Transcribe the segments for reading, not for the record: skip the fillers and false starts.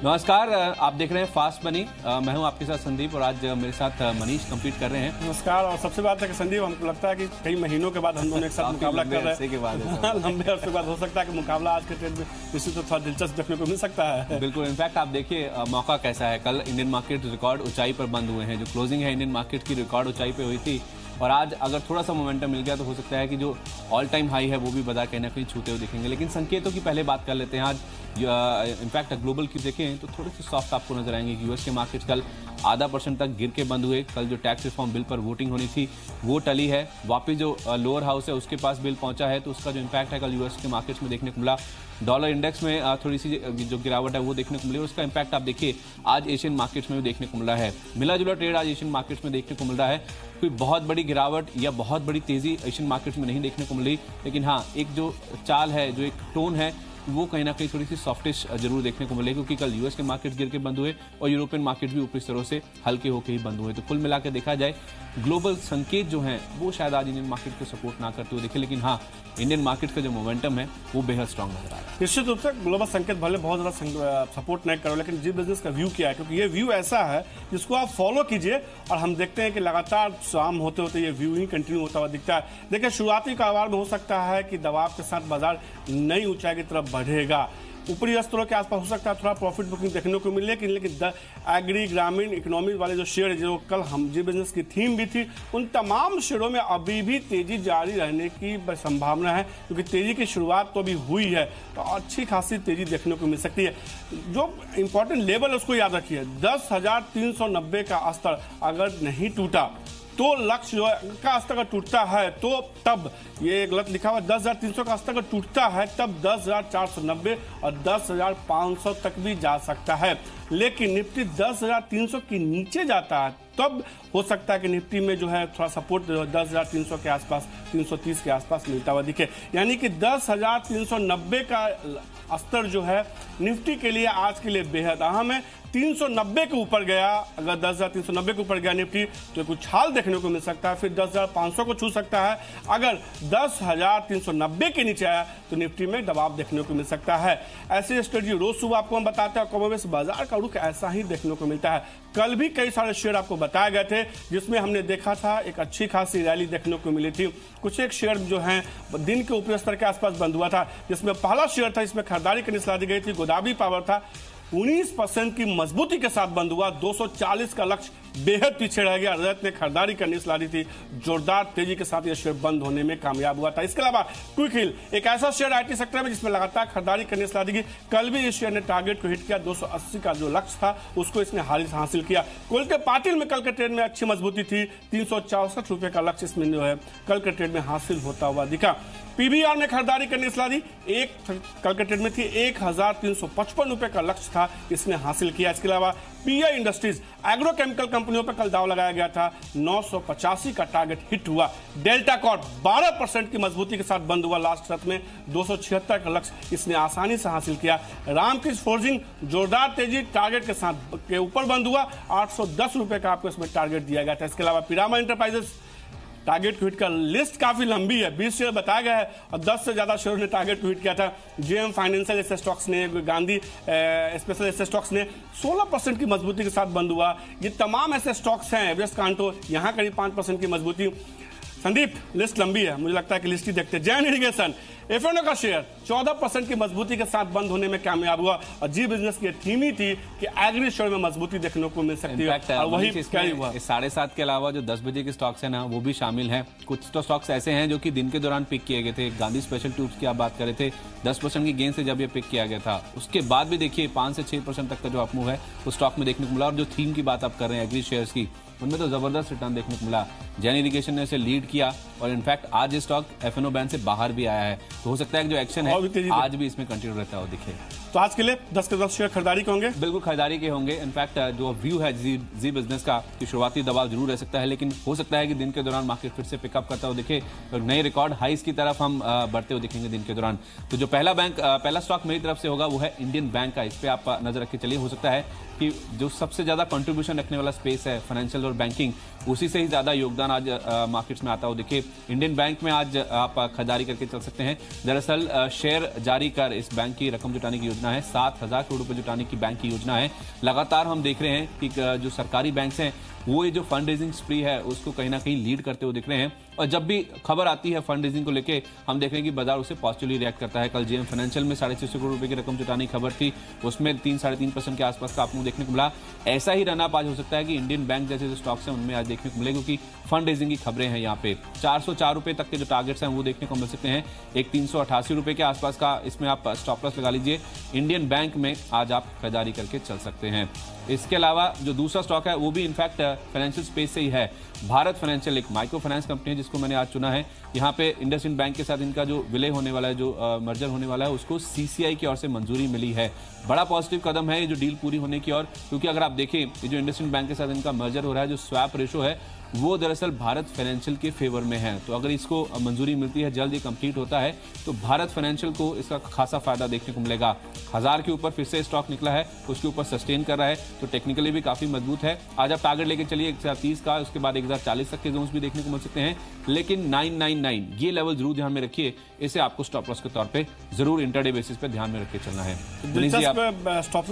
नमस्कार, आप देख रहे हैं फास्ट मनी। मैं हूं आपके साथ संदीप और आज मेरे साथ मनीष कंप्लीट कर रहे हैं। नमस्कार। और सबसे बात है कि संदीप, हमको लगता है कि कई महीनों के बाद हम दोनों एक साथ मुकाबला कर रहे हैं। लंबे अरसे के बाद हो सकता है कि मुकाबला आज के ट्रेड में निश्चित तो थोड़ा दिलचस्प देखने को मिल सकता है। बिल्कुल। इनफैक्ट आप देखिए मौका कैसा है। कल इंडियन मार्केट रिकॉर्ड ऊंचाई पर बंद हुए हैं। जो क्लोजिंग है इंडियन मार्केट की रिकॉर्ड ऊंचाई पे हुई थी और आज अगर थोड़ा सा मोमेंटम मिल गया तो हो सकता है कि जो ऑल टाइम हाई है वो भी बाजार कहीं ना कहीं छूते हुए दिखेंगे। लेकिन संकेतों की पहले बात कर लेते हैं। आज इनफैक्ट ग्लोबल की देखें तो थोड़ी सी सॉफ्ट आपको नजर आएंगे। यूएस के मार्केट कल 0.5% तक गिर के बंद हुए। कल जो टैक्स रिफॉर्म बिल पर वोटिंग होनी थी वो टली है। वापिस जो लोअर हाउस है उसके पास बिल पहुंचा है तो उसका जो इम्पैक्ट है कल यूएस के मार्केट्स में देखने को मिला। डॉलर इंडेक्स में थोड़ी सी जो गिरावट है वो देखने को मिली और उसका इम्पैक्ट आप देखिए आज एशियन मार्केट्स में भी देखने को मिला है। मिला जुला ट्रेड आज एशियन मार्केट्स में देखने को मिल रहा है। कोई बहुत बड़ी गिरावट या बहुत बड़ी तेजी एशियन मार्केट्स में नहीं देखने को मिली, लेकिन हाँ एक जो चाल है, जो एक टोन है वो कहीं ना कहीं थोड़ी सी सॉफ्टिश जरूर देखने को मिले, क्योंकि कल यूएस के मार्केट गिर के बंद हुए और यूरोपियन मार्केट भी ऊपरी स्तरों से हल्के होकर ही बंद हुए। तो कुल मिलाकर देखा जाए ग्लोबल संकेत जो हैं वो शायद आज इंडियन मार्केट को सपोर्ट ना करते हुए दिखे, लेकिन हाँ इंडियन मार्केट का जो मोमेंटम है वो बेहद स्ट्रांग नजर आ रहा है। निश्चित रूप से ग्लोबल संकेत भले बहुत ज़्यादा सपोर्ट नहीं करो, लेकिन जी बिजनेस का व्यू क्या है, क्योंकि ये व्यू ऐसा है जिसको आप फॉलो कीजिए और हम देखते हैं कि लगातार शाम होते होते ये व्यू ही कंटिन्यू होता हुआ दिखता है। देखिए शुरुआती कारोबार में हो सकता है कि दबाव के साथ बाजार नई ऊंचाई की तरफ बढ़ेगा। ऊपरी स्तरों के आसपास हो सकता है थोड़ा प्रॉफिट बुकिंग देखने को मिले, लेकिन एग्री ग्रामीण इकोनॉमी वाले जो शेयर जो कल हम जी बिजनेस की थीम भी थी, उन तमाम शेयरों में अभी भी तेजी जारी रहने की संभावना है, क्योंकि तेजी की शुरुआत तो अभी हुई है तो अच्छी खासी तेजी देखने को मिल सकती है। जो इंपॉर्टेंट लेवल है उसको याद रखिए, 10,390 का स्तर अगर नहीं टूटा तो लक्ष्य जो है का स्तर अगर टूटता है तो तब ये गलत लिखा हुआ 10,300 का स्तर अगर टूटता है तब 10,490 और 10,500 तक भी जा सकता है। लेकिन निफ्टी 10,300 के नीचे जाता है तब हो सकता है कि निफ्टी में जो है थोड़ा सपोर्ट 10,300 के आसपास 330 के आसपास मिलता हुआ दिखे। यानी कि 10,390 का स्तर जो है निफ्टी के लिए आज के लिए बेहद अहम है। 390 के ऊपर गया, अगर 10,390 के ऊपर गया निफ्टी तो कुछ हाल देखने को मिल सकता है, फिर 10,500 को छू सकता है। अगर 10,390 के नीचे आया तो निफ्टी में दबाव देखने को मिल सकता है। ऐसे स्ट्रेटजी रोज सुबह आपको हम बताते हैं। कमोबेश बाजार का रुख ऐसा ही देखने को मिलता है। कल भी कई सारे शेयर आपको बताए गए थे जिसमें हमने देखा था एक अच्छी खासी रैली देखने को मिली थी। कुछ एक शेयर जो हैं दिन के ऊपरी स्तर के आसपास बंद हुआ था, जिसमें पहला शेयर था इसमें खरीदारी करने सलाह दी गई थी, गोदावरी पावर था। 19% की मजबूती के साथ बंद हुआ। 240 का लक्ष्य बेहद पीछे रह गया। रजत ने खरीदारी करनी सलाह दी थी। जोरदार तेजी के साथ यह शेयर बंद होने में कामयाब हुआ था। इसके अलावा क्विक हिल एक ऐसा शेयर आईटी सेक्टर में जिसमें लगातार खरीदारी करने सलाह दी गई। कल भी इस शेयर ने टारगेट को हिट किया। 280 का जो लक्ष्य था उसको इसने हासिल किया। कोलकाता पाटिल में कल के ट्रेड में अच्छी मजबूती थी। 364 रुपए का लक्ष्य इसमें जो है कल के ट्रेड में हासिल होता हुआ दिखा। पीबीआर ने खरीदारी करने सलाह दी। एक कल के ट्रेड में थी 1,355 रुपए का लक्ष्य था, इसने हासिल किया। इसके अलावा पीआई इंडस्ट्रीज एग्रोकेमिकल कंपनियों पर कल दाव लगाया गया था। 985 का टारगेट हिट हुआ। डेल्टा कॉर्प 12% की मजबूती के साथ बंद हुआ। लास्ट सत्र में 276 का लक्ष्य इसने आसानी से हासिल किया। रामकृष्ण फोर्जिंग जोरदार तेजी टारगेट के साथ के ऊपर बंद हुआ। 810 रुपए का आपको इसमें टारगेट दिया गया था। इसके अलावा पिरामल इंटरप्राइजेस टारगेट को हिट का लिस्ट काफी लंबी है, 20 शेयर बताया गया है और 10 से ज्यादा शेयरों ने टारगेट को हिट किया था। जेएम फाइनेंशियल ऐसे स्टॉक्स ने, गांधी स्पेशल ऐसे स्टॉक्स ने 16% की मजबूती के साथ बंद हुआ। ये तमाम ऐसे स्टॉक्स हैं। एवरेस्ट कांटो यहाँ करीब 5% की मजबूती। संदीप लिस्ट लंबी है, मुझे लगता है कि लिस्ट ही देखते हैं। जैन इरिगेशन एफएनओ का शेयर 14% की मजबूती के साथ बंद होने में कामयाब हुआ और जी बिजनेस की थीम ही थी कि एग्री शेयर में मजबूती देखने को मिल सकती है और वही कैरी हुआ। 7:30 के अलावा जो 10 बजे के स्टॉक्स हैं ना वो भी शामिल हैं। कुछ तो स्टॉक्स ऐसे हैं जो कि दिन के दौरान पिक किए गए थे। गांधी स्पेशल ट्यूब्स की आप बात कर रहे थे, 10% की गेन से जब ये पिक किया गया था उसके बाद भी देखिए 5 से 6% तक का जो अपमूव है वो स्टॉक में देखने को मिला। और जो थीम की बात आप कर रहे हैं एग्री शेयर्स की, उनमें तो जबरदस्त रिटर्न देखने को मिला। जैन इरिगेशन ने इसे लीड किया और इनफैक्ट आज ये स्टॉक एफएनओ बैंड से बाहर भी आया है। तो हो सकता है कि जो एक्शन है आज भी इसमें कंटिन्यू रहता हो दिखे। तो आज के लिए 10 के 10 शेयर खरीदारी के होंगे, बिल्कुल खरीदारी के होंगे। इनफैक्ट जो व्यू है जी बिजनेस का कि शुरुआती दबाव जरूर रह सकता है, लेकिन हो सकता है कि दिन के दौरान मार्केट फिर से पिकअप करता हो दिखे और नए रिकॉर्ड हाइस की तरफ हम बढ़ते हुए दिखेंगे दिन के दौरान। तो जो पहला स्टॉक मेरी तरफ से होगा वो है इंडियन बैंक का। इस पर आप नजर रख के चलिए। हो सकता है कि जो सबसे ज्यादा कंट्रीब्यूशन रखने वाला स्पेस है फाइनेंशियल और बैंकिंग, उसी से ही ज्यादा योगदान आज मार्केट्स में आता हो दिखे। इंडियन बैंक में आज आप खरीदारी करके चल सकते हैं। दरअसल शेयर जारी कर इस बैंक की रकम जुटाने की योजना है। 7,000 करोड़ रुपए जुटाने की बैंक की योजना है। लगातार हम देख रहे हैं कि जो सरकारी बैंक्स हैं वो ये जो फंड रेजिंग स्प्री है उसको कहीं ना कहीं लीड करते हुए दिख रहे हैं, और जब भी खबर आती है फंड रेजिंग को लेके हम देख रहे हैं कि बाजार उसे पॉजिटिवली रिएक्ट करता है। कल जेएम फाइनेंशियल में 650 करोड़ रुपए की रकम जुटाने की खबर थी, उसमें 3-3.5% के आसपास का आपको देखने को मिला। ऐसा ही रन अप आज हो सकता है कि इंडियन बैंक जैसे जो स्टॉक्स हैं उनमें आज देखने को मिले, क्योंकि फंड रेजिंग की खबरें हैं। यहाँ पे 404 रुपए तक के जो टारगेट्स हैं वो देखने को मिल सकते हैं। एक 388 रुपए के आसपास का इसमें आप स्टॉप लॉस लगा लीजिए। इंडियन बैंक में आज आप खरीदारी करके चल सकते हैं। इसके अलावा जो दूसरा स्टॉक है वो भी इनफैक्ट फाइनेंशियल स्पेस से ही है। भारत फाइनेंशियल एक माइक्रो फाइनेंस कंपनी है जिसको मैंने आज चुना है। यहाँ पे इंडसइंड बैंक के साथ इनका जो विलय होने वाला है, जो मर्जर होने वाला है, उसको सीसीआई की ओर से मंजूरी मिली है। बड़ा पॉजिटिव कदम है ये जो डील पूरी होने की ओर, क्योंकि अगर आप देखें ये जो इंडसइंड बैंक के साथ इनका मर्जर हो रहा है, जो स्वैप रेशो है वो दरअसल भारत फाइनेंशियल के फेवर में है। तो अगर इसको मंजूरी मिलती है, जल्द ये कंप्लीट होता है, तो भारत फाइनेंशियल को इसका खासा फायदा देखने को मिलेगा। 1000 के ऊपर फिर से स्टॉक निकला है, उसके ऊपर सस्टेन कर रहा है, तो टेक्निकली भी काफी मजबूत है। आज आप टारगेट लेके चलिए 1030 का, उसके बाद 1040 तक के जोन्स भी देखने को मिल सकते हैं, लेकिन 999 ये लेवल जरूर ध्यान में रखिए। इसे आपको स्टॉप लॉस के तौर पे जरूर इंटरडे बेसिस पे ध्यान में रख के चलना है। स्टॉप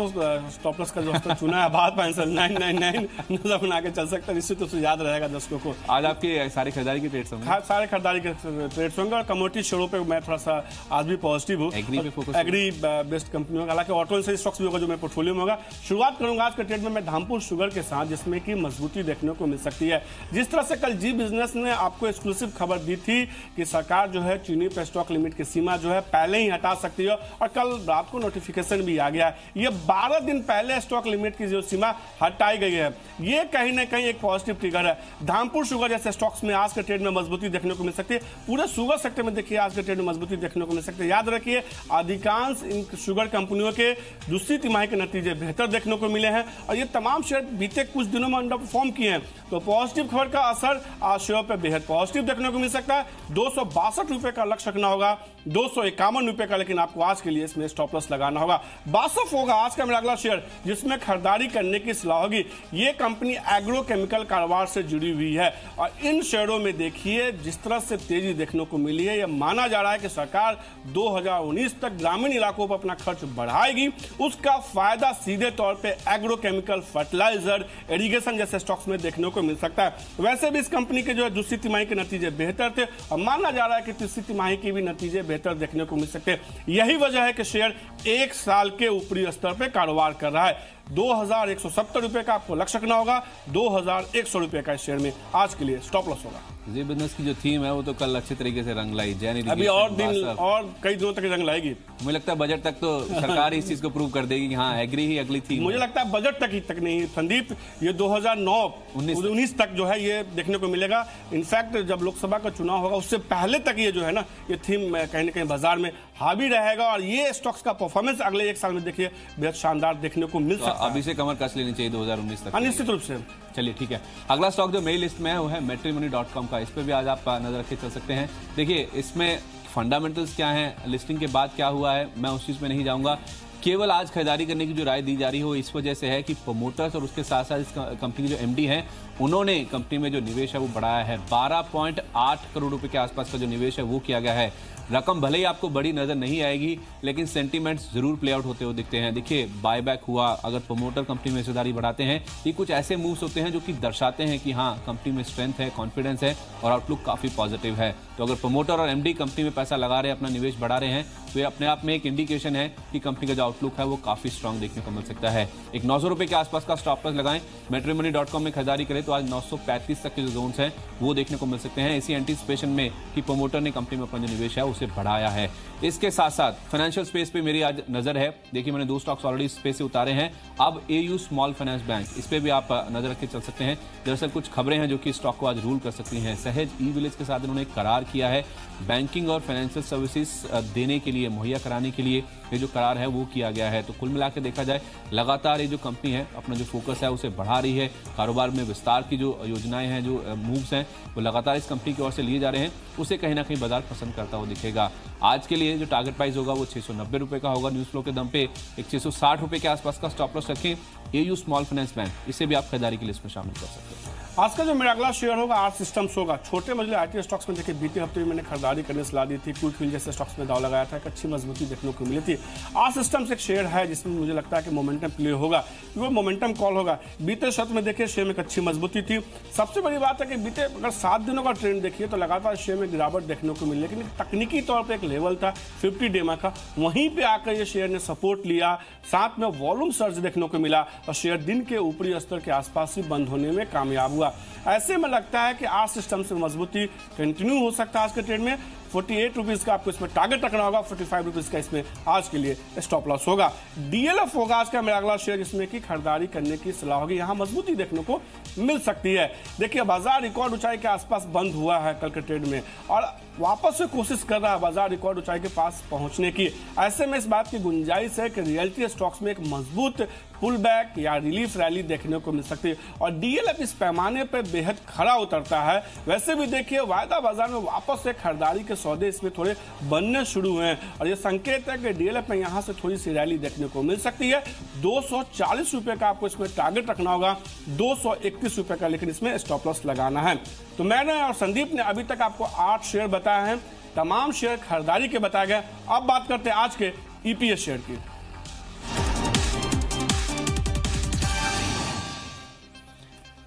लॉस का जो चुना है भारत फाइनेंशियल 999 नजर बना के चल सकते हैं, निश्चित रूप से याद रहेगा दर्शकों को। आज आपके सारे खरीदारी के ट्रेड्स होंगे, सारे खरीदारी के ट्रेड्स होंगे, और कमोडिटी शेयरों पे मैं थोड़ा सा आज भी पॉजिटिव हूँ। एग्री बेस्ड कंपनियों का, हालांकि ऑटो से स्टॉक्स भी होगा जो मेरे पोर्टफोलियो में होगा। शुरुआत करूंगा आज के ट्रेड में मैं धामपुर शुगर के साथ, जिसमें की मजबूती देखने को मिल सकती है। जिस तरह से कल जी बिजनेस ने आपको एक्सक्लूसिव खबर दी थी कि सरकार जो है चीनी पे स्टॉक लिमिट की सीमा जो है पहले ही हटा सकती है, और कल रात को नोटिफिकेशन भी आ गया है। ये 12 दिन पहले स्टॉक लिमिट की जो सीमा हटाई गई है, ये कहीं ना कहीं एक पॉजिटिव ट्रिगर है। धामपुर शुगर जैसे स्टॉक्स में आज के ट्रेड में मजबूती देखने को मिल सकती है। पूरे शुगर सेक्टर में देखिए आज के ट्रेड में मजबूती देखने को मिल सकती है। याद रखिए अधिकांश इन शुगर कंपनियों के दूसरी तिमाही के नतीजे बेहतर देखने को मिले हैं, और ये तमाम शेयर बीते कुछ दिनों में अंडर परफॉर्म किए हैं। तो पॉजिटिव खबर का असर आज शेयर पर बेहद पॉजिटिव देखने को मिल सकता है। 262 रुपए का लक्ष्य रखना होगा, 251 रुपए का, लेकिन आपको आज के लिए इसमें स्टॉप लॉस लगाना होगा। बासफ होगा आज का मेरा अगला शेयर जिसमें खरीदारी करने की सलाह होगी। ये कंपनी एग्रोकेमिकल कारोबार से जुड़ी हुई है, और इन शेयरों में देखिए जिस तरह से तेजी देखने को मिली है, यह माना जा रहा है कि सरकार 2019 तक ग्रामीण इलाकों पर अपना खर्च बढ़ाएगी। उसका फायदा सीधे तौर पे एग्रोकेमिकल, फर्टिलाइजर, इरिगेशन जैसे स्टॉक्स में देखने को मिल सकता है। वैसे भी इस कंपनी के जो है दूसरी तिमाही के नतीजे बेहतर थे, और माना जा रहा है कि तीसरी तिमाही के भी नतीजे बेहतर देखने को मिल सकते हैं। यही वजह है कि शेयर 1 साल के ऊपरी स्तर पर कारोबार कर रहा है। 2170 रुपए का आपको लक्ष्य रखना होगा, 2100 रुपए का इस शेयर में आज के लिए स्टॉप लॉस होगा। जी बिजनेस की जो थीम है वो तो कल अच्छे तरीके से रंग लाई। अभी और दिन और कई दिनों तक रंग लाएगी। मुझे लगता है बजट तक तो सरकार इस चीज को प्रूव कर देगी कि हाँ एग्री ही अगली थीम। मुझे लगता है बजट तक नहीं संदीप, ये 2009-19 तक जो है ये देखने को मिलेगा। इनफैक्ट जब लोकसभा का चुनाव होगा उससे पहले तक ये जो है ना ये थीम कहीं ना कहीं बाजार में हावी रहेगा, और ये स्टॉक्स का परफॉर्मेंस अगले 1 साल में देखिए बेहद शानदार देखने को मिल सकता है। अभी से कमर कस लेनी चाहिए 2019 तक। निश्चित रूप से। चलिए ठीक है, अगला स्टॉक जो मेरी लिस्ट में है वो है matrimony.com का। इस पे भी आज आप नजर रख के चल सकते हैं। देखिए इसमें फंडामेंटल्स क्या हैं, लिस्टिंग के बाद क्या हुआ है, मैं उस चीज में नहीं जाऊंगा। केवल आज खरीदारी करने की जो राय दी जा रही हो इस वजह से है कि प्रमोटर्स और उसके साथ साथ इस कंपनी के जो एमडी हैं उन्होंने कंपनी में जो निवेश है वो बढ़ाया है। 12.8 करोड़ रुपए के आसपास का जो निवेश है वो किया गया है। रकम भले ही आपको बड़ी नजर नहीं आएगी, लेकिन सेंटीमेंट्स जरूर प्ले आउट होते हुए दिखते हैं। देखिए बायबैक हुआ, अगर प्रमोटर कंपनी में हिस्सेदारी बढ़ाते हैं, ये कुछ ऐसे मूव्स होते हैं जो कि दर्शाते हैं कि हाँ कंपनी में स्ट्रेंथ है, कॉन्फिडेंस है और आउटलुक काफी पॉजिटिव है। तो अगर प्रमोटर और एमडी कंपनी में पैसा लगा रहे हैं, अपना निवेश बढ़ा रहे हैं, तो ये अपने आप में एक इंडिकेशन है कि कंपनी का जो आउटलुक है वो काफी स्ट्रांग देखने को मिल सकता है। एक 900 रुपए के आसपास का स्टॉप लॉस लगाएं। matrimony.com में खरीदारी करें तो आज 935 तक के जो जोन्स हैं वो देखने को मिल सकते हैं, इसी एंटीसिपेशन में कि प्रमोटर ने कंपनी में अपना जो निवेश है उसे बढ़ाया है। इसके साथ साथ फाइनेंशियल स्पेस पे मेरी आज नजर है। देखिए मैंने 2 स्टॉक्स ऑलरेडी स्पेस से उतारे हैं, अब AU स्मॉल फाइनेंस बैंक, इस पे भी आप नजर रख के चल सकते हैं। दरअसल कुछ खबरें हैं जो कि स्टॉक को आज रूल कर सकती हैं। सहज ई-विलेज के साथ इन्होंने एक करार किया है, बैंकिंग और फाइनेंशियल सर्विसेज देने के लिए, मुहैया कराने के लिए ये जो करार है वो किया गया है। तो कुल मिला के देखा जाए लगातार ये जो कंपनी है अपना जो फोकस है उसे बढ़ा रही है। कारोबार में विस्तार की जो योजनाएं हैं, जो मूव्स हैं वो लगातार इस कंपनी की ओर से लिए जा रहे हैं, उसे कहीं ना कहीं बाजार पसंद करता हुआ दिखेगा। आज के लिए जो टारगेट प्राइस होगा वो 690 रुपए का होगा। न्यूज फ्लो के दम पे एक 660 रुपए के आसपास का स्टॉप लॉस रखें। AU स्मॉल फाइनेंस बैंक, इसे भी आप खरीदारी की लिस्ट में शामिल कर सकते हैं। आज का जो मेरा अगला शेयर होगा आर सिस्टम्स होगा। छोटे मजले आईटी स्टॉक्स में देखिए बीते हफ्ते में मैंने खरीदारी करने सलाह दी थी, क्विक जैसे स्टॉक्स में दाव लगाया था, एक अच्छी मजबूती देखने को मिली थी। आर सिस्टम्स एक शेयर है जिसमें मुझे लगता है कि मोमेंटम प्ले होगा, वो मोमेंटम कॉल होगा। बीते सत्र में देखिए शेयर में एक अच्छी मजबूती थी। सबसे बड़ी बात है कि बीते अगर 7 दिनों का ट्रेंड देखिए तो लगातार शेयर में गिरावट देखने को मिली, लेकिन तकनीकी तौर पर एक लेवल था 50 डेमा का, वहीं पर आकर ये शेयर ने सपोर्ट लिया, साथ में वॉल्यूम सर्ज देखने को मिला और शेयर दिन के ऊपरी स्तर के आसपास ही बंद होने में कामयाब हुआ। ऐसे में लगता है कि आर सिस्टम से मजबूती कंटिन्यू हो सकता है आज के ट्रेड में। 48 रुपीज का आपको इसमें टारगेट रखना होगा, 45 रुपीज का इसमें आज के लिए स्टॉप लॉस होगा। डीएलएफ होगा आज का मेरा अगला शेयर जिसमें कि खरीदारी करने की सलाह होगी, यहां मजबूती देखने को मिल सकती है। देखिए बाजार रिकॉर्ड ऊंचाई के आसपास बंद हुआ है कल के ट्रेड में और वापस से कोशिश कर रहा है बाजार रिकॉर्ड ऊंचाई के पास पहुंचने की। ऐसे में इस बात की गुंजाइश है कि रियलिटी स्टॉक्स में एक मजबूत पुल बैक या रिलीफ रैली देखने को मिल सकती है और डीएलएफ इस पैमाने पर बेहद खरा उतरता है। वैसे भी देखिए वायदा बाजार में वापस से खरीदारी के सौदे इसमें थोड़े बनने शुरू हुए हैं और ये संकेत है कि डीएलएफ में यहां से थोड़ी सी रैली देखने को मिल सकती है। 240 रुपए का आपको इसमें टारगेट रखना होगा, 231 रुपए का लेकिन इसमें स्टॉप लॉस लगाना है। तो मैंने और संदीप ने अभी तक आपको 8 शेयर बताए हैं, तमाम शेयर खरीदारी के बताए गए। अब बात करते हैं आज के ईपीएस शेयर की।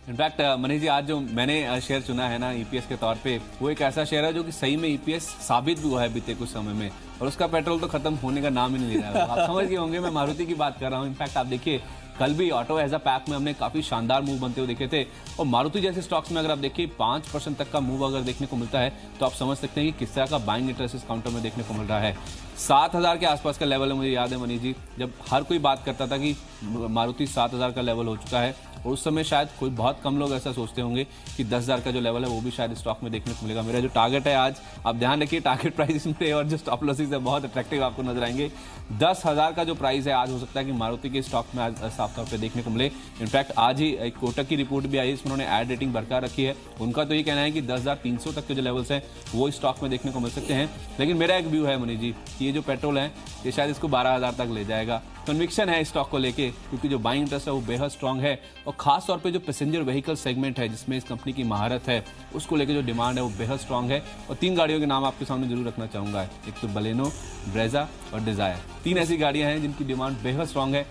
इनफैक्ट मनीष जी आज जो मैंने शेयर चुना है ना ईपीएस के तौर पे, वो एक ऐसा शेयर है जो कि सही में ईपीएस साबित भी हुआ है बीते कुछ समय में और उसका पेट्रोल तो खत्म होने का नाम ही नहीं ले रहा है। आप समझ गए होंगे मैं मारुति की बात कर रहा हूँ। इनफैक्ट आप देखिए कल भी ऑटो एज अ पैक में हमने काफी शानदार मूव बनते हुए देखे थे और मारुति जैसे स्टॉक्स में अगर आप देखिए 5% तक का मूव अगर देखने को मिलता है तो आप समझ सकते हैं कि किस तरह का बाइंग इंटरेस्ट इस काउंटर में देखने को मिल रहा है। 7000 के आसपास का लेवल है, मुझे याद है मनीष जी जब हर कोई बात करता था कि मारुति 7000 का लेवल हो चुका है और उस समय शायद कोई बहुत कम लोग ऐसा सोचते होंगे कि 10,000 का जो लेवल है वो भी शायद स्टॉक में देखने को मिलेगा। मेरा जो टारगेट है आज आप ध्यान रखिए, टारगेट प्राइस में और जो स्टॉप लॉसेस है बहुत अट्रैक्टिव आपको नजर आएंगे। 10,000 का जो प्राइस है आज हो सकता है कि मारुति के स्टॉक में आज साफ तौर पर देखने को मिले। इनफैक्ट आज ही एक कोटक की रिपोर्ट भी आई, इसमें उन्होंने एड रेटिंग बरकरार रखी है। उनका तो ये कहना है कि 10,300 तक के जो लेवल्स हैं वो स्टॉक में देखने को मिल सकते हैं। लेकिन मेरा एक व्यू है मनीष जी कि ये जो पेट्रोल है ये शायद इसको 12,000 तक ले जाएगा। कन्विक्शन है स्टॉक को लेके क्योंकि जो बाइंग इंटरेस्ट है वो बेहद स्ट्रांग है और खास तौर पे जो पैसेंजर व्हीकल सेगमेंट है जिसमें इस कंपनी की महारत है उसको लेके जो डिमांड है वो बेहद स्ट्रांग है। और 3 गाड़ियों के नाम आपके सामने जरूर रखना चाहूंगा, एक तो बलेनो, ब्रेजा और डिजायर। 3 ऐसी गाड़ियां हैं जिनकी डिमांड बेहद स्ट्रांग है,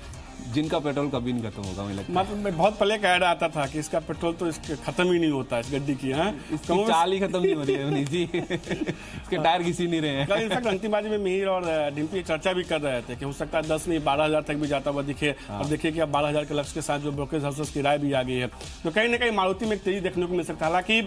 जिनका पेट्रोल कभी नहीं खत्म होगा। मुझे लगता है मतलब बहुत पहले का ऐड आता था कि इसका पेट्रोल तो इसके खत्म ही नहीं होता, इस गड्डी की है इसकी चाल ही खत्म नहीं हो रही है जी। इसके टायर घिसी नहीं रहे हैं। कल इनफैक्ट अंतिमबाजी में मीर और डिम्पी चर्चा भी कर रहे थे कि हो सकता है 10 नहीं 12,000 तक भी जाता हुआ दिखे। अब देखिए कि अब 12,000 के लक्ष्य के साथ जो ब्रोकरेज हाउसेस की राय भी आ गई है तो कहीं ना कहीं मारुति में एक तेजी देखने को मिल सकता है। हालांकि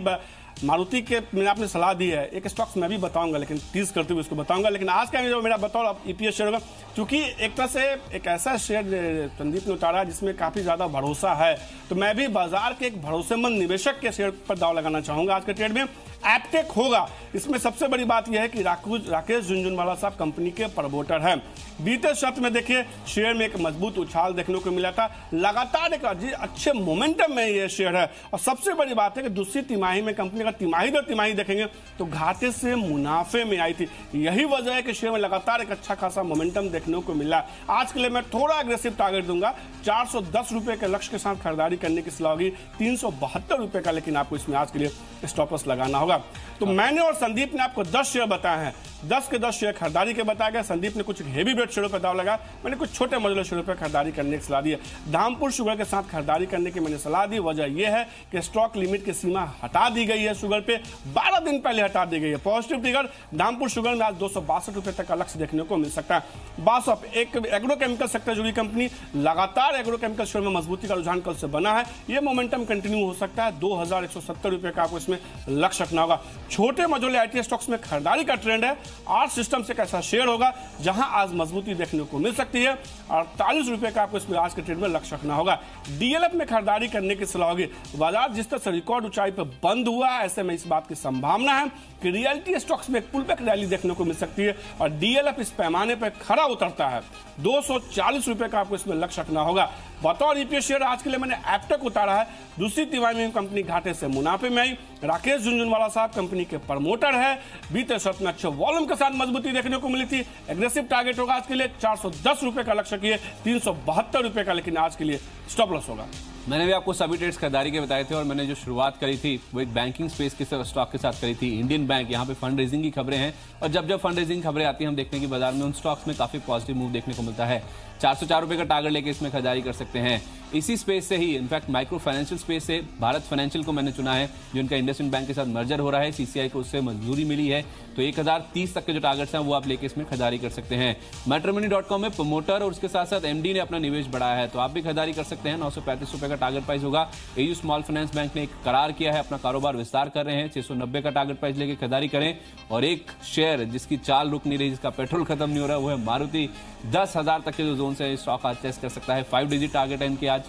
मारुति के मैंने आपने सलाह दी है, एक स्टॉक्स मैं भी बताऊंगा लेकिन टीज करते हुए उसको बताऊंगा। लेकिन आज का जो मेरा बताओ अब ईपीएस शेयर होगा क्योंकि एक तरह से एक ऐसा शेयर संदीप ने उतारा जिसमें काफी ज्यादा भरोसा है, तो मैं भी बाजार के एक भरोसेमंद निवेशक के शेयर पर दाव लगाना चाहूंगा आज के ट्रेड में। एप्टेक होगा, इसमें सबसे बड़ी बात यह है कि राकेश झुनझुनवाला साहब कंपनी के प्रमोटर हैं। बीते सत्र में देखिए शेयर में एक मजबूत उछाल देखने को मिला था, लगातार एक अच्छे मोमेंटम में यह शेयर है और सबसे बड़ी बात है कि दूसरी तिमाही में कंपनी अगर तिमाही दर तिमाही देखेंगे तो घाटे से मुनाफे में आई थी। यही वजह है कि शेयर में लगातार एक अच्छा खासा मोमेंटम देखने को मिला। आज के लिए मैं थोड़ा अग्रेसिव टारगेट दूंगा, 410 रुपए के लक्ष्य के साथ खरीदारी करने की सलाह होगी, 372 रुपए का लेकिन आपको इसमें आज के लिए स्टॉप लॉस लगाना होगा। तो मैंने और संदीप ने आपको 10 शेयर बताए हैं, 10 के 10 शेयर खरीदारी के बताया गया। संदीप ने कुछ हेवी वेट शेयरों पर दाव लगा, मैंने कुछ छोटे मजले शेयरों पर खरीदारी करने की सलाह दी है। धामपुर शुगर के साथ खरीदारी करने की मैंने सलाह दी, वजह यह है कि स्टॉक लिमिट की सीमा हटा दी गई है, शुगर पे 12 दिन पहले हटा दी गई है। पॉजिटिव ट्रिगर धामपुर शुगर में आज 262 रुपए तक का लक्ष्य देखने को मिल सकता है। बासप एक एग्रोकेमिकल सेक्टर जुड़ी कंपनी, लगातार एग्रोकेमिकल शेयर में मजबूती का रुझान कल से बना है, यह मोमेंटम कंटिन्यू हो सकता है। 2170 रुपए का आपको इसमें लक्ष्य रखना होगा। छोटे मझोले आईटी स्टॉक्स में खरीदारी का ट्रेंड है। आर सिस्टम से एक ऐसा शेयर होगा जहां आज मजबूती देखने को मिल सकती है, 48 रुपए का आपको इसमें आज के ट्रेड में लक्ष्य रखना होगा। डीएलएफ में खरीदारी करने की सलाह होगी। बाजार जिस तरह से रिकॉर्ड ऊंचाई पर बंद हुआ है ऐसे में इस बात की संभावना है कि रियलिटी स्टॉक्स में एक पुलबैक रैली देखने को मिल सकती है और डीएलएफ इस पैमाने पर खरा उतरता है। 240 रुपए का आपको इसमें लक्ष्य रखना होगा। बतौर ईपीएस शेयर आज के लिए मैंने एप्टेक उतारा है। दूसरी तिमाही में कंपनी घाटे से मुनाफे में आई। राकेश झुनझुनवाला साहब कंपनी के प्रमोटर है। बीते सत्र में अच्छे वॉल्यूम के साथ मजबूती देखने को मिली थी। एग्रेसिव टारगेट होगा आज के लिए 410 रुपए का लक्ष्य किए, 372 रुपए का लेकिन आज के लिए स्टॉप लॉस होगा। मैंने भी आपको सभी ट्रेड्स खरीदारी के बताए थे और मैंने जो शुरुआत करी थी वो एक बैंकिंग स्पेस के स्टॉक के साथ करी थी। इंडियन बैंक, यहाँ पे फंड रेजिंग की खबरें हैं और जब जब फंड रेजिंग खबरें आती हैं हम देखते हैं कि बाजार में उन स्टॉक्स में काफी पॉजिटिव मूव देखने को मिलता है। 404 रुपए का टारगेट लेके इसमें खरीदारी कर सकते हैं। इसी स्पेस से ही इनफैक्ट माइक्रो फाइनेंशियल स्पेस से भारत फाइनेंशियल को मैंने चुना है, जो इनका इंडसइंड बैंक के साथ मर्जर हो रहा है। सीसीआई को उससे मंजूरी मिली है, तो 1030 तक के जो टारगेट्स हैं वो आप लेके इसमें खरीदारी कर सकते हैं। मैट्रिमोनी.com में प्रमोटर और उसके साथ साथ एमडी ने अपना निवेश बढ़ाया है, तो आप भी खरीदारी कर सकते हैं। 935 रुपए का टारगेट प्राइस होगा। एयू स्मॉल फाइनेंस बैंक ने एक करार किया है, अपना कारोबार विस्तार कर रहे हैं। 690 का टारगेट प्राइस लेके खरीदारी करें। और एक शेयर जिसकी चाल रुक नहीं रही, जिसका पेट्रोल खत्म नहीं हो रहा, वो है मारुति। 10,000 तक के जो जोन से स्टॉक आज टेस्ट कर सकता है। 5 डिजिट टारगेट है इनके आज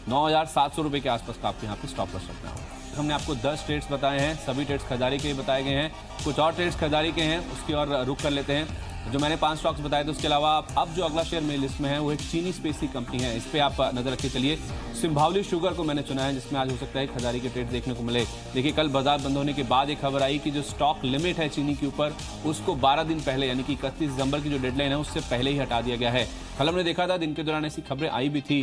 9,700 रुपए के आसपास का आपको यहाँ पे स्टॉप लॉस रखना होगा। हमने आपको 10 ट्रेड्स बताए हैं, सभी ट्रेड्स खरीदारी के बताए गए हैं। कुछ और ट्रेड्स खरीदारी के हैं, उसकी और रुक कर लेते हैं। जो मैंने 5 स्टॉक्स बताए थे, उसके अलावा अब जो अगला शेयर मेरी लिस्ट में है वो एक चीनी स्पेस की कंपनी है। इस पे आप नजर रखिए। चलिए, सिंभावली शुगर को मैंने चुना है, जिसमें आज हो सकता है खरीदारी के ट्रेड देखने को मिले। देखिए, कल बाजार बंद होने के बाद एक खबर आई कि जो स्टॉक लिमिट है चीनी के ऊपर, उसको 12 दिन पहले यानी कि 31 दिसंबर की जो डेडलाइन है उससे पहले ही हटा दिया गया है। कल हमने देखा था दिन के दौरान ऐसी खबरें आई भी थी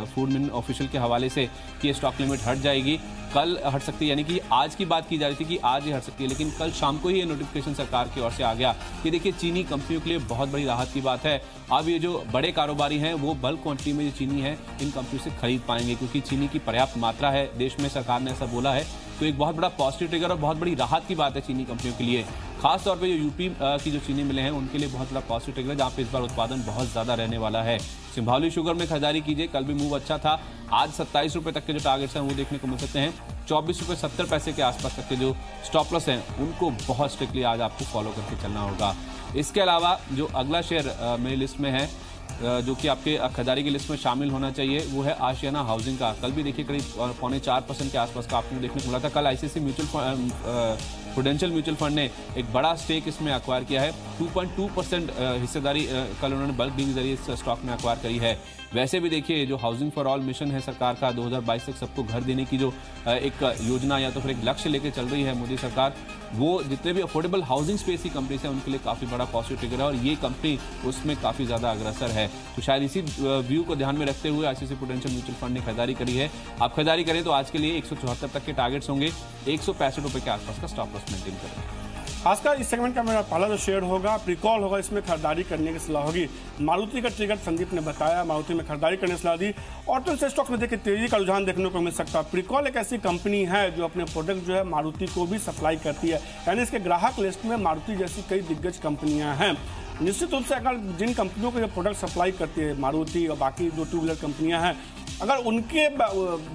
फूड मिन ऑफिशियल के हवाले से कि ये स्टॉक लिमिट हट जाएगी, कल हट सकती है। यानी कि आज की बात की जा रही थी कि आज ही हट सकती है, लेकिन कल शाम को ही ये नोटिफिकेशन सरकार की ओर से आ गया कि देखिए चीनी कंपनियों के लिए बहुत बड़ी राहत की बात है। अब ये जो बड़े कारोबारी हैं वो बल्क क्वांटिटी में जो चीनी है इन कंपनियों से खरीद पाएंगे, क्योंकि चीनी की पर्याप्त मात्रा है देश में, सरकार ने ऐसा बोला है। तो एक बहुत बड़ा पॉजिटिव ट्रिगर और बहुत बड़ी राहत की बात है चीनी कंपनियों के लिए। खास तौर पे जो यूपी की जो चीनी मिले हैं उनके लिए बहुत बड़ा पॉजिटिव ट्रिगर है, जहाँ पे इस बार उत्पादन बहुत ज्यादा रहने वाला है। सिंभावली शुगर में खरीदारी कीजिए, कल भी मूव अच्छा था। आज 27 रुपए तक के जो टारगेट्स हैं वो देखने को मिल सकते हैं। 24 रुपए 70 पैसे के आसपास तक के जो स्टॉप लॉस हैं उनको बहुत स्ट्रिक्टली आज आपको फॉलो करके चलना होगा। इसके अलावा जो अगला शेयर मेरी लिस्ट में है, जो कि आपके खरीदारी की लिस्ट में शामिल होना चाहिए, वो है आशियाना हाउसिंग का। कल भी देखिए करीब 3.25% के आसपास का आपको देखने को मिला था। कल आईसीसी प्रूडेंशियल म्यूचुअल फंड ने एक बड़ा स्टेक इसमें एक्वायर किया है। 2.2% हिस्सेदारी कल उन्होंने बल्क डील के जरिए इस स्टॉक में एक्वायर करी है। वैसे भी देखिए, जो हाउसिंग फॉर ऑल मिशन है सरकार का, 2022 तक सबको घर देने की जो एक योजना या तो फिर एक लक्ष्य लेके चल रही है मोदी सरकार, वो जितने भी अफोर्डेबल हाउसिंग स्पेस की कंपनीज हैं उनके लिए काफ़ी बड़ा पॉजिटिव ट्रिगर है और ये कंपनी उसमें काफ़ी ज़्यादा अग्रसर है। तो शायद इसी व्यू को ध्यान में रखते हुए आईसीसी प्रूडेंशियल म्यूचुअल फंड ने खरीदारी करी है। आप खरीदारी करें तो आज के लिए 174 तक के टारगेट्स होंगे। 165 रुपए के आसपास का स्टॉप लॉस मेंटेन करें। खासकर इस सेगमेंट का मेरा पहला जो शेयर होगा, प्रिकॉल होगा, इसमें खरीदारी करने की सलाह होगी। मारुति का ट्रिगर संदीप ने बताया, मारुति में खरीदारी करने की सलाह दी। ऑटो से स्टॉक्स में देखिए तेजी का रुझान देखने को मिल सकता है। प्रिकॉल एक ऐसी कंपनी है जो अपने प्रोडक्ट जो है मारुति को भी सप्लाई करती है, यानी इसके ग्राहक लिस्ट में मारुति जैसी कई दिग्गज कंपनियां हैं। निश्चित रूप से अगर जिन कंपनियों को ये प्रोडक्ट सप्लाई करती है मारुति और बाकी जो 2 व्हीलर कंपनियां हैं, अगर उनके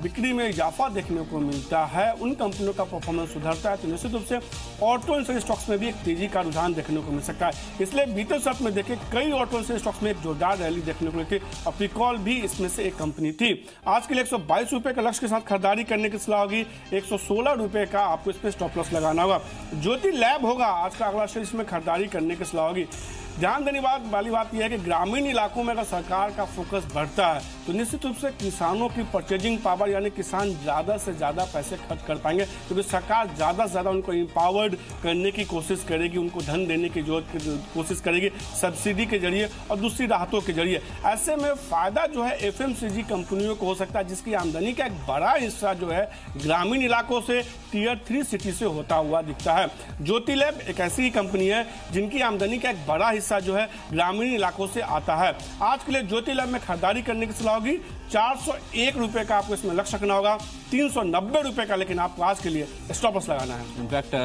बिक्री में इजाफा देखने को मिलता है, उन कंपनियों का परफॉर्मेंस सुधरता है, तो निश्चित रूप से ऑटो इंडस्ट्री स्टॉक्स में भी एक तेजी का रुझान देखने को मिल सकता है। इसलिए बीते सप्ताह में देखिए कई ऑटो इंडस्ट्री स्टॉक्स में एक जोरदार रैली देखने को मिली थी और प्रिकॉल भी इसमें से एक कंपनी थी। आज के लिए 122 रुपए का लक्ष्य के साथ खरीदारी करने की सलाह होगी। 116 रुपए का आपको इस पर स्टॉप लॉस लगाना होगा। ज्योति लैब होगा आज का अगला शेयर, इसमें खरीदारी करने की सलाह होगी। ध्यान देने वाली बात यह है कि ग्रामीण इलाकों में अगर सरकार का फोकस बढ़ता है तो निश्चित रूप से किसानों की परचेजिंग पावर, यानी किसान ज़्यादा से ज़्यादा पैसे खर्च कर पाएंगे, क्योंकि सरकार ज़्यादा से ज़्यादा उनको एम्पावर्ड करने की कोशिश करेगी, उनको धन देने की कोशिश करेगी सब्सिडी के जरिए और दूसरी राहतों के जरिए। ऐसे में फ़ायदा जो है एफएमसीजी कंपनियों को हो सकता है, जिसकी आमदनी का एक बड़ा हिस्सा जो है ग्रामीण इलाकों से टियर 3 सिटी से होता हुआ दिखता है। ज्योति लैब एक ऐसी कंपनी है जिनकी आमदनी का एक बड़ा हिस्सा जो है ग्रामीण इलाकों से आता है। आज के लिए ज्योति लैब में खरीदारी करने की सलाह होगी। 401 रुपए का आपको इसमें लक्ष्य रखना होगा। 390 रुपए का लेकिन आपको आज के लिए स्टॉप लॉस लगाना है। इनफैक्ट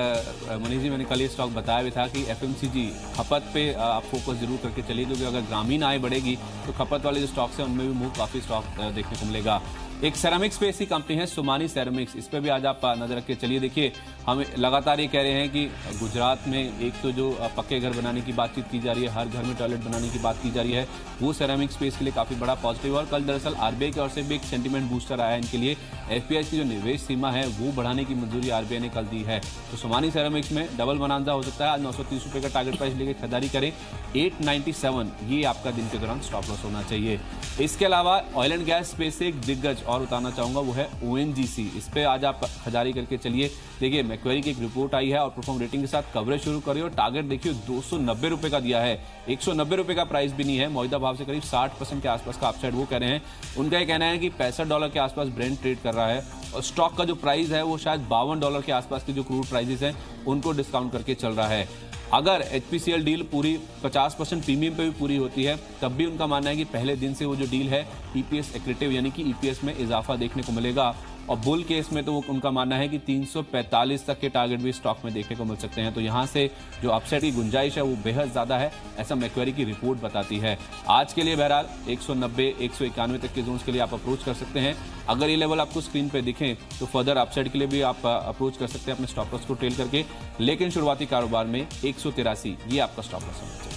मनीष जी, मैंने कल ये स्टॉक बताया भी था कि एफएमसीजी खपत पे आप फोकस जरूर करके चलिए, क्योंकि अगर ग्रामीण आय बढ़ेगी तो खपत वाले जो स्टॉक्स हैं उनमें भी मूव काफी स्टॉक देखने को मिलेगा। एक सेरामिक स्पेस की कंपनी है सोमानी सेरामिक्स, इस पर भी आज आप नजर रख के चलिए। देखिए, हम लगातार ये कह रहे हैं कि गुजरात में एक तो जो पक्के घर बनाने की बातचीत की जा रही है, हर घर में टॉयलेट बनाने की बात की जा रही है, वो सेरामिक स्पेस के लिए काफी बड़ा पॉजिटिव है। और कल दरअसल आरबीआई की ओर से भी एक सेंटीमेंट बूस्टर आया है इनके लिए। एफपीआई की जो निवेश सीमा है वो बढ़ाने की मंजूरी आरबीआई ने कल दी है। तो सोमानी सेरामिक्स में डबल बनांजा हो सकता है। आज 930 रुपए का टारगेट प्राइस लेकर खरीदारी करें। 897 ये आपका दिन के दौरान स्टॉप लॉस होना चाहिए। इसके अलावा ऑयल एंड गैस स्पेस से एक दिग्गज और उतारना चाहूंगा, वो है ONGC। इस पे आज आप खरीदारी करके चलिए। देखिए मैक्वेरी की एक रिपोर्ट आई है और परफॉर्म रेटिंग के साथ कवरेज शुरू करिए और टारगेट देखिए 290 रुपए का दिया है। 190 रुपए का प्राइस भी नहीं है, मौजूदा भाव से करीब 60% के आसपास का अपसाइड वो कह रहे हैं। उनका ये कहना है कि $65 के आसपास ब्रेंट ट्रेड कर रहा है और स्टॉक का जो प्राइस है वो शायद $52 के आसपास की जो क्रूड प्राइसेस हैं उनको डिस्काउंट करके चल रहा है। अगर HPCL डील पूरी 50% प्रीमियम पे भी पूरी होती है तब भी उनका मानना है कि पहले दिन से वो जो डील है EPS एक्रेटिव यानी कि EPS में इजाफा देखने को मिलेगा। और बुल केस में तो वो उनका मानना है कि 345 तक के टारगेट भी स्टॉक में देखने को मिल सकते हैं। तो यहाँ से जो अपसाइड की गुंजाइश है वो बेहद ज्यादा है, ऐसा मैक्वेरी की रिपोर्ट बताती है। आज के लिए बहरहाल 190 191 तक के जोन्स के लिए आप अप्रोच कर सकते हैं। अगर ये लेवल आपको स्क्रीन पे दिखें तो फर्दर अपसाइड के लिए भी आप अप्रोच कर सकते हैं अपने स्टॉप लॉस को ट्रेल करके, लेकिन शुरुआती कारोबार में 183 ये आपका स्टॉप लॉस होना चाहिए।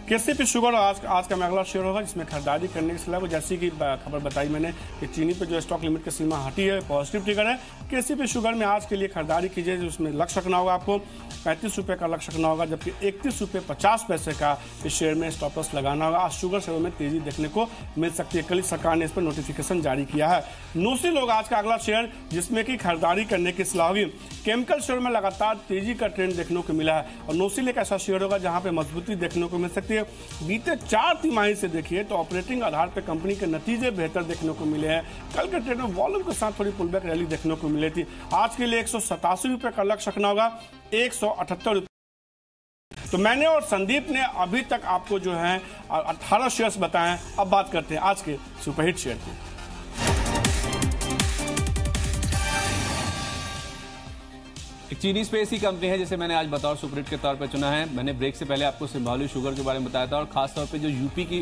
KCP शुगर आज का मैं अगला शेयर होगा जिसमें खरीदारी करने के सिवा जैसी की खबर बताई मैंने कि चीनी पे जो स्टॉक लिमिट की सीमा हटी है, पॉजिटिव ट्रिगर है। KCP शुगर में आज के लिए खरीदारी कीजिए, उसमें लक्ष्य रखना होगा आपको 35 रुपये का लक्ष्य रखना होगा, जबकि 31 रुपये 50 पैसे का इस शेयर में स्टॉप लॉस लगाना होगा। आज शुगर शेयर में तेजी देखने को मिल सकती है, कल सरकार ने इस पर नोटिफिकेशन जारी किया है। नोसिल लोग आज का अगला शेयर जिसमें कि खरीदारी करने की सलाह होगी। केमिकल शेयर में लगातार तेजी का ट्रेंड देखने को मिला है और नोसिल एक ऐसा शेयर होगा जहां पे मजबूती देखने को मिल सकती है। बीते 4 तिमाही से देखिए तो ऑपरेटिंग आधार पर कंपनी के नतीजे बेहतर देखने को मिले हैं। कल के ट्रेड में वॉल्यूम के साथ थोड़ी पुलबैक रैली देखने को मिली थी। आज के लिए 187 रुपये का लक्ष्य रखना होगा, 178 रुपये। तो मैंने और संदीप ने अभी तक आपको जो है 18 शेयर्स बताए हैं। अब बात करते हैं आज के सुपरहिट शेयर की। एक चीनी स्पेस की कंपनी है जिसे मैंने आज बतौर सुपरहिट के तौर पर चुना है। मैंने ब्रेक से पहले आपको सिंभावली शुगर के बारे में बताया था और खास तौर पे जो यूपी की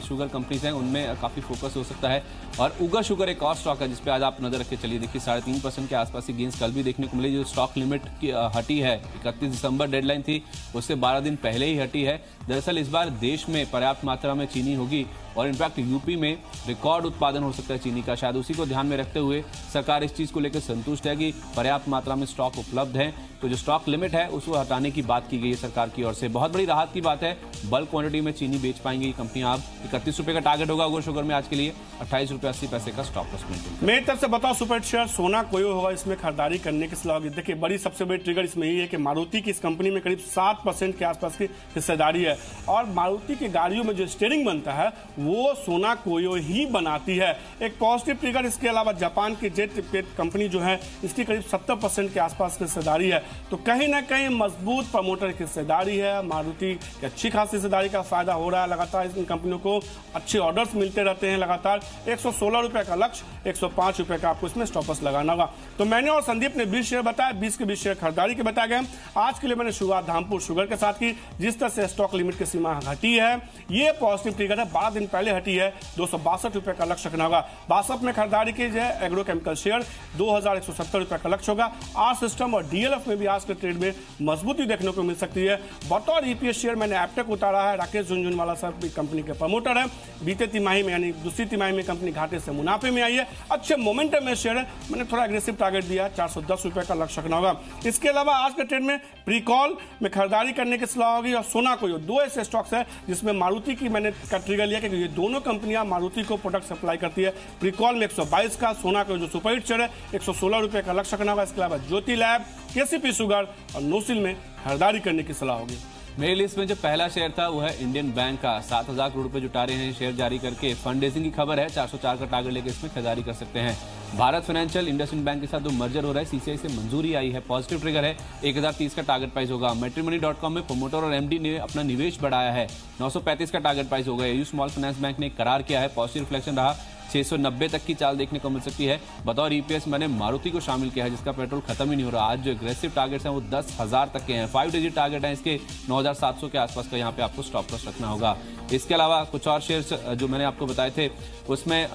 शुगर कंपनीज हैं उनमें काफी फोकस हो सकता है। और उगर शुगर एक और स्टॉक है जिसपे आज आप नजर रख के चलिए। देखिए 3.5% के आसपास की गेंस कल भी देखने को मिली। जो स्टॉक लिमिट की हटी है, 31 दिसंबर डेडलाइन थी, उससे 12 दिन पहले ही हटी है। दरअसल इस बार देश में पर्याप्त मात्रा में चीनी होगी और इनफैक्ट यूपी में रिकॉर्ड उत्पादन हो सकता है चीनी का। शायद उसी को ध्यान में रखते हुए सरकार इस चीज को लेकर संतुष्ट है कि पर्याप्त मात्रा में स्टॉक उपलब्ध है। तो जो स्टॉक लिमिट है उसको हटाने की बात की गई है सरकार की ओर से। बहुत बड़ी राहत की बात है, बल्क क्वांटिटी में चीनी बेच पाएंगी कंपनियां। अब 31 रुपए का टारगेट होगा उगर शुगर में आज के लिए, 28 रुपये 80 पैसे का स्टॉप लॉस मेंटेन। मेरी तरफ से बताओ सुपर शेयर सोना कोई होगा, इसमें खरीदारी करने की सलाह होगी। देखिए बड़ी सबसे बड़ी ट्रिगर इसमें यही है कि मारुति की इस कंपनी में करीब 7% के आसपास की हिस्सेदारी है और मारुति की गाड़ियों में जो स्टीयरिंग बनता है वो सोना कोयो ही बनाती है। एक पॉजिटिव ट्रिगर इसके अलावा जापान की जेट कंपनी जो है इसकी करीब 70% के आसपास की हिस्सेदारी है। तो कहीं ना कहीं मजबूत प्रमोटर की हिस्सेदारी है। मारुति की अच्छी खासी हिस्सेदारी का फायदा हो रहा है। लगातार इन कंपनियों को अच्छे ऑर्डर्स मिलते रहते हैं। लगातार 116 रुपए का लक्ष्य, 105 रुपए का आपको इसमें स्टॉप लॉस लगाना होगा। तो मैंने और संदीप ने 20 शेयर बताया, 20 के 20 शेयर खरीदारी के बताए गए। आज के लिए मैंने शुरुआत धामपुर शुगर के साथ की। जिस तरह से स्टॉक लिमिट की सीमा हटी है ये पॉजिटिव ट्रिगर है। 12 दिन पहले हटी है, 262 रुपए का लक्ष्य रखना होगा। बासप में खरीदारी की जाए एग्रोकेमिकल शेयर 2170 रुपए का लक्ष्य होगा। आर सिस्टम और डीएलएफ में भी आज के ट्रेड में मजबूती देखने को मिल सकती है। बतौर ईपीएस शेयर मैंने एप्टेक उतारा है। राकेश झुनझुनवाला साहब कंपनी के प्रमोटर है। बीते तिमाही में यानी दूसरी तिमाही में कंपनी घाटे से मुनाफे में आई है। अच्छे मोमेंटम में शेयर है। मैंने थोड़ा एग्रेसिव टारगेट दिया, 410 रुपए का लक्ष्य रखना होगा। इसके अलावा आज के ट्रेड में प्रीकॉल में खरीदारी करने की सलाह होगी और सोना को दो ऐसे स्टॉक्स है जिसमें मारुति की मैंने ट्रिगर लिया क्योंकि ये दोनों कंपनियां मारुति को प्रोडक्ट सप्लाई करती है। प्रीकॉल में 122 का, सोना का जो सुपरहिट शेयर है 116 रुपए का लक्ष्य रखना होगा। इसके अलावा ज्योति लैब, केसीपी शुगर और नोसिल में खरीदारी करने की सलाह होगी। मेरी लिस्ट में जो पहला शेयर था वो है इंडियन बैंक का। 7,000 करोड़ रुपए जुटा रहे हैं शेयर जारी करके। फंड रेजिंग की खबर है, 404 का टारगेट लेकर इसमें खरीदारी कर सकते हैं। भारत फाइनेंशियल इंडसइंड बैंक के साथ जो मर्जर हो रहा है सीसीआई से मंजूरी आई है, पॉजिटिव ट्रिगर है। 1030 का टारगेट प्राइस होगा। मैट्रिमनी.com में प्रमोटर और एमडी ने अपना निवेश बढ़ाया है, 935 का टारगेट प्राइस होगा। एयू स्मॉल फाइनेंस बैंक ने करार किया है, पॉजिटिव रिफ्लेक्शन रहा। 690 तक की चाल देखने को मिल सकती है। बतौर ईपीएस मैंने मारुति को शामिल किया है जिसका पेट्रोल खत्म ही नहीं हो रहा। आज जो एग्रेसिव टारगेट्स हैं वो 10,000 तक के हैं। 5 डिजिट टारगेट हैं इसके, 9,700 के आसपास का यहाँ पे आपको स्टॉप लॉस रखना होगा। इसके अलावा कुछ और शेयर्स जो मैंने आपको बताए थे उसमें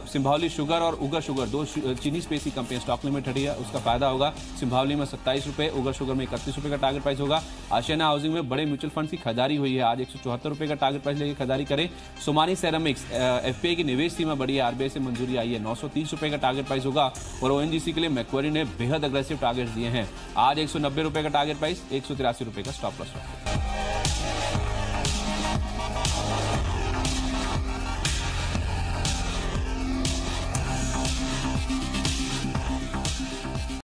सिंभावली शुगर और उगर शुगर, दो चीनी स्पेस की कंपनी स्टॉक लिमिट हटी है, उसका फायदा होगा। सिंभावली में 27 रुपए, उगर शुगर में 31 रुपए का टारगेट प्राइस होगा। आशियाना हाउसिंग में बड़े म्यूचुअल फंड की खरीदारी हुई है, आज 174 रुपए का टारगेट प्राइस लेकर खरीदारी करें। सोमानी सेरामिक्स, एफपीआई की निवेश सीमा बढ़ी है, आरबीआई से मंजूरी आई है, 930 रुपए का टारगेट प्राइस होगा। और ओएनजीसी के लिए मैक्वेरी ने बेहद अग्रेसिव टारगेट दिए हैं, आज 190 रुपए का टारगेट प्राइस, 183 रुपए का स्टॉप लॉस।